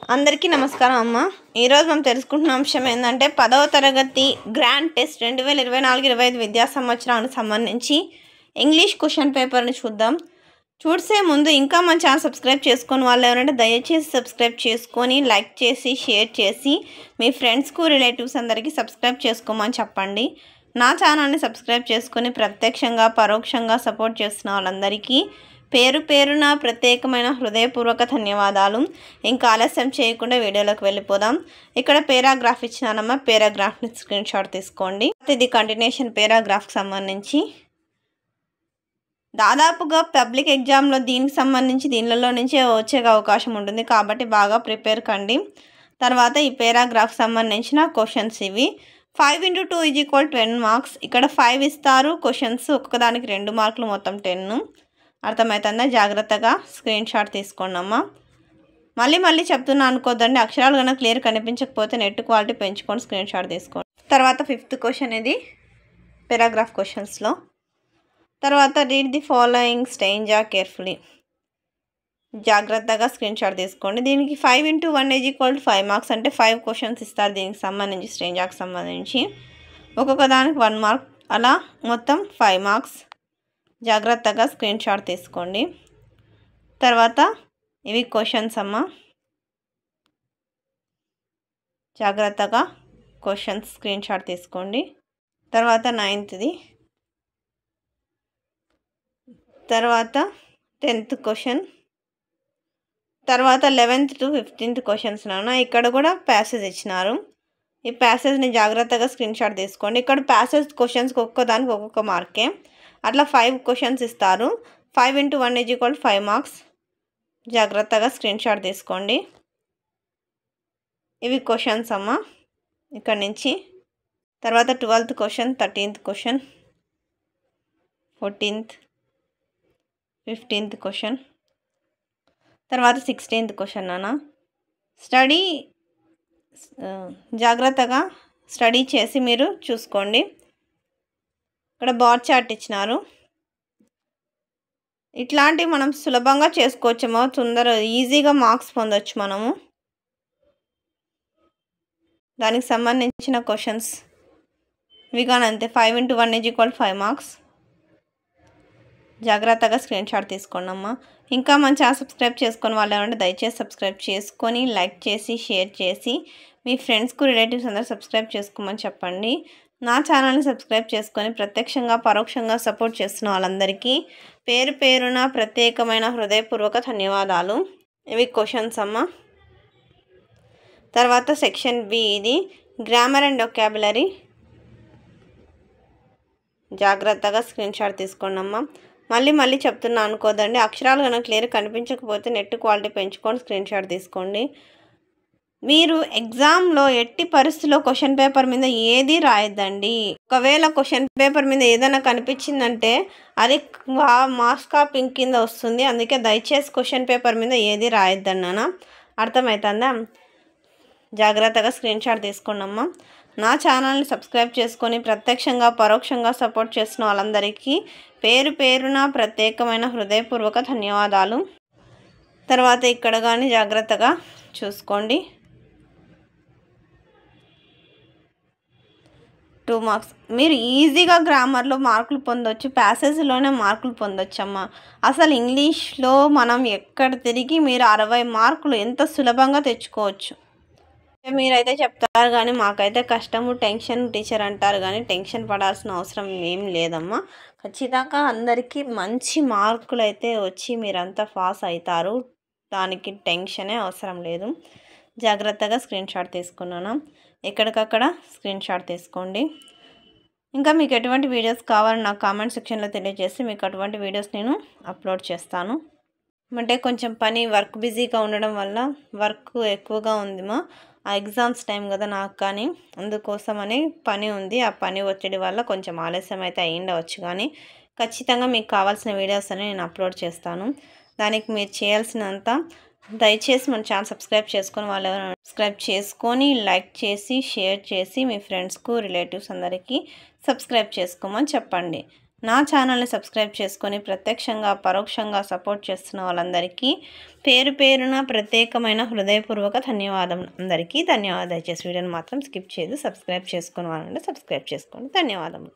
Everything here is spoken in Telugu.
అందరికీ నమస్కారం అమ్మ. ఈరోజు మనం తెలుసుకుంటున్న అంశం ఏంటంటే 10వ తరగతి గ్రాండ్ టెస్ట్ 2024-25 విద్యా సంవత్సరానికి సంబంధించి ఇంగ్లీష్ క్వశ్చన్ పేపర్ని చూద్దాం. చూసే ముందు ఇంకా మన ఛానల్ సబ్స్క్రైబ్ చేసుకొని వాళ్ళు ఎవరంటే దయచేసి సబ్స్క్రైబ్ చేసుకొని లైక్ చేసి షేర్ చేసి మీ ఫ్రెండ్స్కు రిలేటివ్స్ అందరికీ సబ్స్క్రైబ్ చేసుకోమని చెప్పండి. నా ఛానల్ని సబ్స్క్రైబ్ చేసుకొని ప్రత్యక్షంగా పరోక్షంగా సపోర్ట్ చేస్తున్న వాళ్ళందరికీ పేరు పేరున ప్రత్యేకమైన హృదయపూర్వక ధన్యవాదాలు. ఇంకా ఆలస్యం చేయకుండా వీడియోలోకి వెళ్ళిపోదాం. ఇక్కడ పేరాగ్రాఫ్ ఇచ్చినానమ్మా, పేరాగ్రాఫ్ని స్క్రీన్ షాట్ తీసుకోండి. ఇది కంటిన్యూషన్ పేరాగ్రాఫ్కి సంబంధించి దాదాపుగా పబ్లిక్ ఎగ్జామ్లో దీనికి సంబంధించి దీనిలో నుంచే వచ్చే అవకాశం ఉంటుంది కాబట్టి బాగా ప్రిపేర్ కండి. తర్వాత ఈ పేరాగ్రాఫ్ సంబంధించిన క్వశ్చన్స్ ఇవి. 5 × 2 = 10 మార్క్స్. ఇక్కడ 5 ఇస్తారు క్వశ్చన్స్, ఒక్కొక్కదానికి 2 మార్కులు, మొత్తం 10. అర్థమవుతుందా? జాగ్రత్తగా స్క్రీన్ షాట్ తీసుకోండి అమ్మా. మళ్ళీ చెప్తున్నా అనుకోద్దండి, అక్షరాలు కన్నా క్లియర్ కనిపించకపోతే నెట్ క్వాలిటీ పెంచుకొని స్క్రీన్ షాట్ తీసుకోండి. తర్వాత 5th క్వశ్చన్ ఇది పారాగ్రాఫ్ క్వశ్చన్స్లో. తర్వాత రీడ్ ది ఫాలోయింగ్ స్టేంజా కేర్ఫుల్లీ. జాగ్రత్తగా స్క్రీన్ షాట్ తీసుకోండి. దీనికి 5 × 1 = 5 మార్క్స్, అంటే 5 క్వశ్చన్స్ ఇస్తారు దీనికి సంబంధించి, స్టేంజాకి సంబంధించి. ఒక్కొక్క దానికి 1 మార్క్, అలా మొత్తం 5 మార్క్స్. జాగ్రత్తగా స్క్రీన్ షాట్ తీసుకోండి. తర్వాత ఇవి క్వశ్చన్స్ అమ్మ, జాగ్రత్తగా క్వశ్చన్స్ స్క్రీన్ షాట్ తీసుకోండి. తర్వాత 9th, తర్వాత 10th క్వశ్చన్, తర్వాత 11th to 15th క్వశ్చన్స్ నాన్న. ఇక్కడ కూడా ప్యాసేజ్ ఇచ్చినారు. ఈ ప్యాసేజ్ని జాగ్రత్తగా స్క్రీన్ షాట్ తీసుకోండి. ఇక్కడ ప్యాసేజ్ క్వశ్చన్స్కి ఒక్కొక్కదానికి ఒక్కొక్క మార్కే, అట్లా 5 క్వశ్చన్స్ ఇస్తారు. 5 × 1 = 5 మార్క్స్. జాగ్రత్తగా స్క్రీన్ షాట్ తీసుకోండి. ఇవి క్వశ్చన్స్ అమ్మ ఇక్కడ నుంచి. తర్వాత 12th question, 13th question, 14th, 15th question, తర్వాత 16th క్వశ్చన్ నాన్న. స్టడీ జాగ్రత్తగా స్టడీ చేసి మీరు చూసుకోండి. ఇక్కడ బార్ చార్ట్ ఇచ్చినారు. ఇట్లాంటివి మనం సులభంగా చేసుకోవచ్చేమో, ఈజీగా మార్క్స్ పొందొచ్చు మనము. దానికి సంబంధించిన క్వశ్చన్స్ ఇవి కానీ అంతే. 5 × 1 = 5 మార్క్స్. జాగ్రత్తగా స్క్రీన్ షాట్ తీసుకోండి అమ్మ. ఇంకా మన ఛానల్ సబ్స్క్రైబ్ చేసుకొని వాళ్ళు ఏమంటే దయచేసి సబ్స్క్రైబ్ చేసుకొని లైక్ చేసి షేర్ చేసి మీ ఫ్రెండ్స్కు రిలేటివ్స్ అందరూ సబ్స్క్రైబ్ చేసుకోమని చెప్పండి. నా ఛానల్ని సబ్స్క్రైబ్ చేసుకొని ప్రత్యక్షంగా పరోక్షంగా సపోర్ట్ చేస్తున్న వాళ్ళందరికీ పేరు పేరున ప్రత్యేకమైన హృదయపూర్వక ధన్యవాదాలు. ఇవి క్వశ్చన్స్ అమ్మ. తర్వాత సెక్షన్ బి, ఇది గ్రామర్ అండ్ వొకాబులరీ. జాగ్రత్తగా స్క్రీన్ షాట్ తీసుకోండి అమ్మ. మళ్ళీ చెప్తున్నా అనుకోదండి, అక్షరాలు కనుక క్లియర్ కనిపించకపోతే నెట్ క్వాలిటీ పెంచుకొని స్క్రీన్ షాట్ తీసుకోండి. మీరు ఎగ్జామ్లో ఎట్టి పరిస్థితుల్లో క్వశ్చన్ పేపర్ మీద ఏది రాయద్దండి. ఒకవేళ క్వశ్చన్ పేపర్ మీద ఏదైనా కనిపించిందంటే అది మార్క్స్ కాపింగ్ కింద వస్తుంది. అందుకే దయచేసి క్వశ్చన్ పేపర్ మీద ఏది రాయద్దండి నాన్న. అర్థమవుతుందా? జాగ్రత్తగా స్క్రీన్ షాట్ తీసుకోండి అమ్మ. నా ఛానల్ని సబ్స్క్రైబ్ చేసుకొని ప్రత్యక్షంగా పరోక్షంగా సపోర్ట్ చేస్తున్న వాళ్ళందరికీ పేరు పేరున ప్రత్యేకమైన హృదయపూర్వక ధన్యవాదాలు. తర్వాత ఇక్కడ కానీ జాగ్రత్తగా చూసుకోండి. 2 మార్క్స్. మీరు ఈజీగా గ్రామర్లో మార్కులు పొందొచ్చు, ప్యాసేజ్లోనే మార్కులు పొందొచ్చు అమ్మ. అసలు ఇంగ్లీష్లో మనం ఎక్కడ తిరిగి మీరు 60 మార్కులు ఎంత సులభంగా తెచ్చుకోవచ్చు. మీరైతే చెప్తారు కానీ మాకైతే కష్టము, టెన్షన్ టీచర్ అంటారు కానీ టెన్షన్ పడాల్సిన అవసరం ఏం లేదమ్మా. ఖచ్చితంగా అందరికీ మంచి మార్కులు అయితే వచ్చి మీరంతా పాస్ అవుతారు. దానికి టెన్షనే అవసరం లేదు. జాగ్రత్తగా స్క్రీన్ షాట్ తీసుకున్నాను. ఎక్కడికక్కడ స్క్రీన్ షాట్ తీసుకోండి. ఇంకా మీకు ఎటువంటి వీడియోస్ కావాలని నాకు కామెంట్ సెక్షన్లో తెలియజేసి మీకు అటువంటి వీడియోస్ నేను అప్లోడ్ చేస్తాను. అంటే కొంచెం వర్క్ బిజీగా ఉండడం వల్ల వర్క్ ఎక్కువగా ఉందిమా. ఆ ఎగ్జామ్స్ టైం కదా నాకు, కానీ అందుకోసమని పని ఉంది. ఆ పని ఒత్తిడి వల్ల కొంచెం ఆలస్యం అయితే అయ్యిండవచ్చు, కానీ ఖచ్చితంగా మీకు కావాల్సిన వీడియోస్ అని నేను అప్లోడ్ చేస్తాను. దానికి మీరు చేయాల్సినంత దయచేసి మన ఛానల్ సబ్స్క్రైబ్ చేసుకొని వాళ్ళు సబ్స్క్రైబ్ చేసుకొని లైక్ చేసి షేర్ చేసి మీ ఫ్రెండ్స్కు రిలేటివ్స్ అందరికీ సబ్స్క్రైబ్ చేసుకోమని చెప్పండి. నా ఛానల్ని సబ్స్క్రైబ్ చేసుకొని ప్రత్యక్షంగా పరోక్షంగా సపోర్ట్ చేస్తున్న వాళ్ళందరికీ పేరు పేరున ప్రత్యేకమైన హృదయపూర్వక ధన్యవాదం. అందరికీ ధన్యవాదాలు. దయచేసి వీడియోని మాత్రం స్కిప్ చేయదు సబ్స్క్రైబ్ చేసుకుని వాళ్ళంటే సబ్స్క్రైబ్ చేసుకోండి. ధన్యవాదములు.